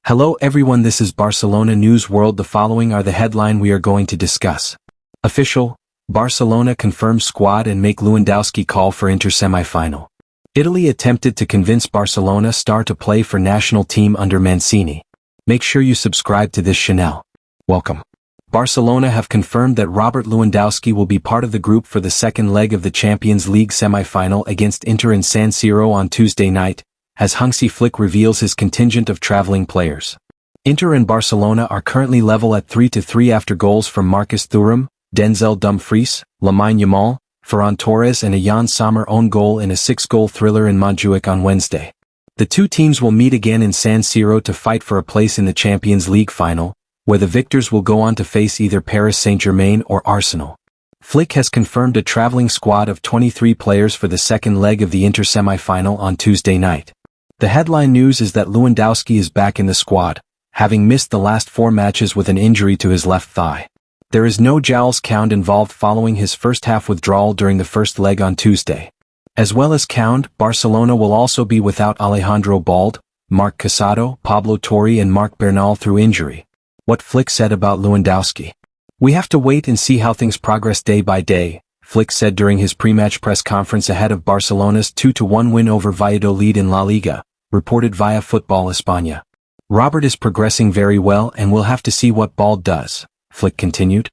Hello everyone, this is Barcelona News World. The following are the headline we are going to discuss. Official, Barcelona confirms squad and make Lewandowski call for Inter semi-final. Italy attempted to convince Barcelona star to play for national team under Mancini. Make sure you subscribe to this channel. Welcome. Barcelona have confirmed that Robert Lewandowski will be part of the group for the second leg of the Champions League semi-final against Inter in San Siro on Tuesday night, as Hansi Flick reveals his contingent of traveling players. Inter and Barcelona are currently level at 3-3 after goals from Marcus Thuram, Denzel Dumfries, Lamine Yamal, Ferran Torres and a Jan Sommer own goal in a 6-goal thriller in Montjuic on Wednesday. The two teams will meet again in San Siro to fight for a place in the Champions League final, where the victors will go on to face either Paris Saint-Germain or Arsenal. Flick has confirmed a traveling squad of 23 players for the second leg of the Inter semi-final on Tuesday night. The headline news is that Lewandowski is back in the squad, having missed the last 4 matches with an injury to his left thigh. There is no Jules Koundé involved following his first-half withdrawal during the first leg on Tuesday. As well as Koundé, Barcelona will also be without Alejandro Balde, Marc Casado, Pablo Torre and Marc Bernal through injury. What Flick said about Lewandowski. "We have to wait and see how things progress day by day," Flick said during his pre-match press conference ahead of Barcelona's 2-1 win over Valladolid in La Liga, reported via Football España. "Robert is progressing very well and we'll have to see what Balde does," Flick continued.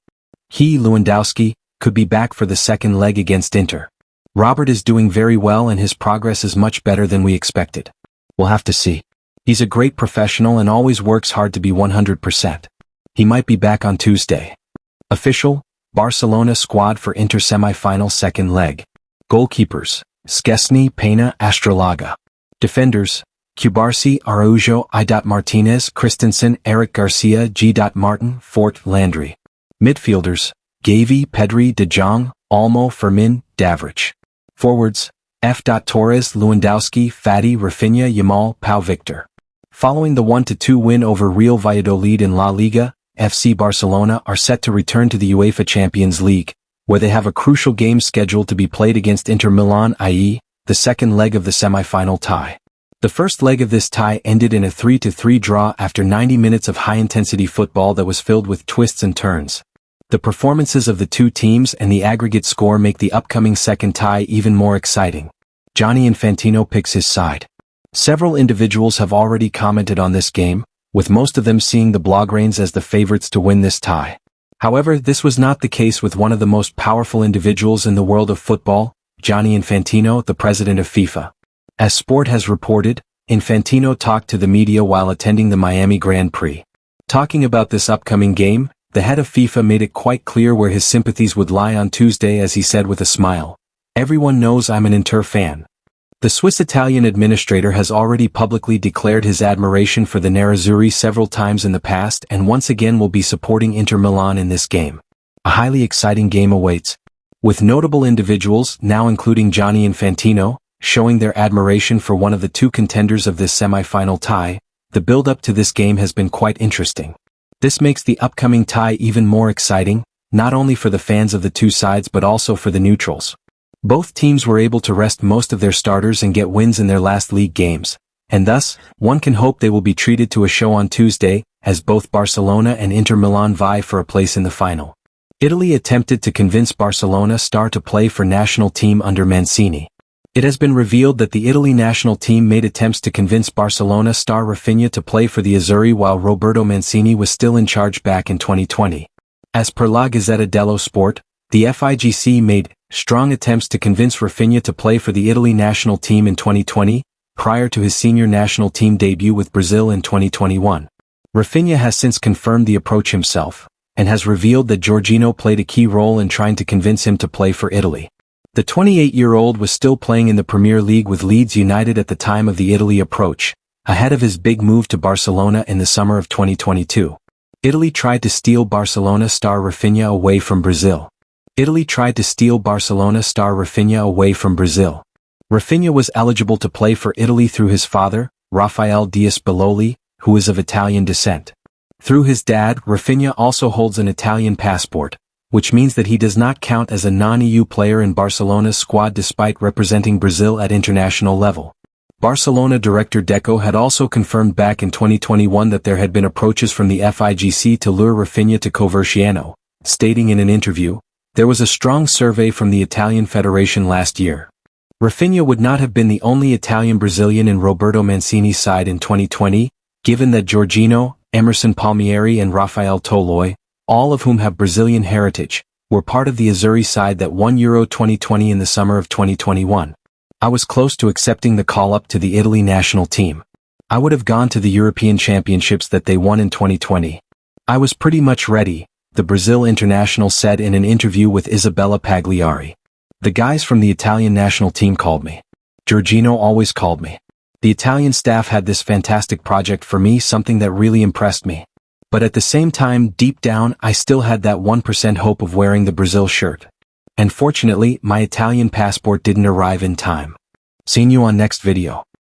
He, Lewandowski, could be back for the second leg against Inter. "Robert is doing very well and his progress is much better than we expected. We'll have to see. He's a great professional and always works hard to be 100%. He might be back on Tuesday." Official, Barcelona squad for Inter semi-final second leg. Goalkeepers, Szczesny, Pena, Astrolaga. Defenders, Cubarsi, Araujo, I. Martinez, Christensen, Eric Garcia, G. Martin, Fort, Landry. Midfielders, Gavi, Pedri, De Jong, Olmo, Fermin, Davrich. Forwards, F. Torres, Lewandowski, Fati, Rafinha, Yamal, Pau Victor. Following the 1-2 win over Real Valladolid in La Liga, FC Barcelona are set to return to the UEFA Champions League, where they have a crucial game scheduled to be played against Inter Milan, i.e., the second leg of the semi-final tie. The first leg of this tie ended in a 3-3 draw after 90 minutes of high-intensity football that was filled with twists and turns. The performances of the two teams and the aggregate score make the upcoming second tie even more exciting. Gianni Infantino picks his side. Several individuals have already commented on this game, with most of them seeing the Blaugranes as the favorites to win this tie. However, this was not the case with one of the most powerful individuals in the world of football, Gianni Infantino, the president of FIFA. As Sport has reported, Infantino talked to the media while attending the Miami Grand Prix. Talking about this upcoming game, the head of FIFA made it quite clear where his sympathies would lie on Tuesday as he said with a smile, "Everyone knows I'm an Inter fan." The Swiss-Italian administrator has already publicly declared his admiration for the Nerazzurri several times in the past and once again will be supporting Inter Milan in this game. A highly exciting game awaits, with notable individuals, now including Gianni Infantino, showing their admiration for one of the two contenders of this semi-final tie. The build-up to this game has been quite interesting. This makes the upcoming tie even more exciting, not only for the fans of the two sides but also for the neutrals. Both teams were able to rest most of their starters and get wins in their last league games, and thus, one can hope they will be treated to a show on Tuesday, as both Barcelona and Inter Milan vie for a place in the final. Italy attempted to convince Barcelona star to play for national team under Mancini. It has been revealed that the Italy national team made attempts to convince Barcelona star Rafinha to play for the Azzurri while Roberto Mancini was still in charge back in 2020. As per La Gazzetta dello Sport, the FIGC made strong attempts to convince Rafinha to play for the Italy national team in 2020, prior to his senior national team debut with Brazil in 2021. Rafinha has since confirmed the approach himself, and has revealed that Jorginho played a key role in trying to convince him to play for Italy. The 28-year-old was still playing in the Premier League with Leeds United at the time of the Italy approach, ahead of his big move to Barcelona in the summer of 2022. Italy tried to steal Barcelona star Rafinha away from Brazil. Rafinha was eligible to play for Italy through his father, Rafael Dias Belloli, who is of Italian descent. Through his dad, Rafinha also holds an Italian passport, which means that he does not count as a non-EU player in Barcelona's squad despite representing Brazil at international level. Barcelona director Deco had also confirmed back in 2021 that there had been approaches from the FIGC to lure Rafinha to Coverciano, stating in an interview, "There was a strong survey from the Italian Federation last year. Rafinha would not have been the only Italian-Brazilian in Roberto Mancini's side in 2020, given that Jorginho, Emerson Palmieri and Rafael Toloi, all of whom have Brazilian heritage, were part of the Azzurri side that won Euro 2020 in the summer of 2021. I was close to accepting the call-up to the Italy national team. I would have gone to the European Championships that they won in 2020. I was pretty much ready," the Brazil international said in an interview with Isabella Pagliari. "The guys from the Italian national team called me. Jorginho always called me. The Italian staff had this fantastic project for me, something that really impressed me. But at the same time, deep down, I still had that 1% hope of wearing the Brazil shirt. And fortunately, my Italian passport didn't arrive in time. Seeing you on next video."